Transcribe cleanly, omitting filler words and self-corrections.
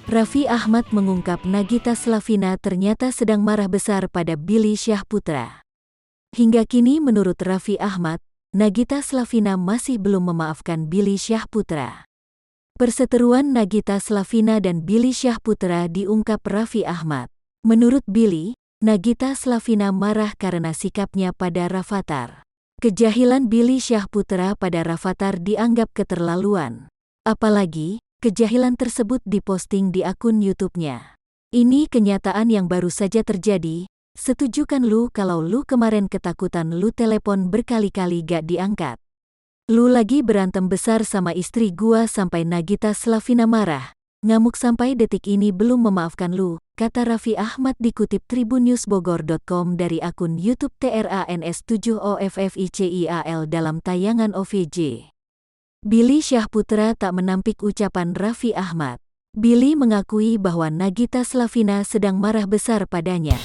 Raffi Ahmad mengungkap Nagita Slavina ternyata sedang marah besar pada Billy Syahputra. Hingga kini menurut Raffi Ahmad, Nagita Slavina masih belum memaafkan Billy Syahputra. Perseteruan Nagita Slavina dan Billy Syahputra diungkap Raffi Ahmad. Menurut Billy, Nagita Slavina marah karena sikapnya pada Rafattar. Kejahilan Billy Syahputra pada Rafattar dianggap keterlaluan. Apalagi, kejahilan tersebut diposting di akun YouTube-nya. Ini kenyataan yang baru saja terjadi. Setuju kan lu kalau lu kemarin ketakutan lu telepon berkali-kali gak diangkat? Lu lagi berantem besar sama istri gua sampai Nagita Slavina marah. Ngamuk sampai detik ini belum memaafkan lu, kata Raffi Ahmad dikutip tribunnewsbogor.com dari akun YouTube TRANS7OFFICIAL dalam tayangan OVJ. Billy Syahputra tak menampik ucapan Raffi Ahmad. Billy mengakui bahwa Nagita Slavina sedang marah besar padanya.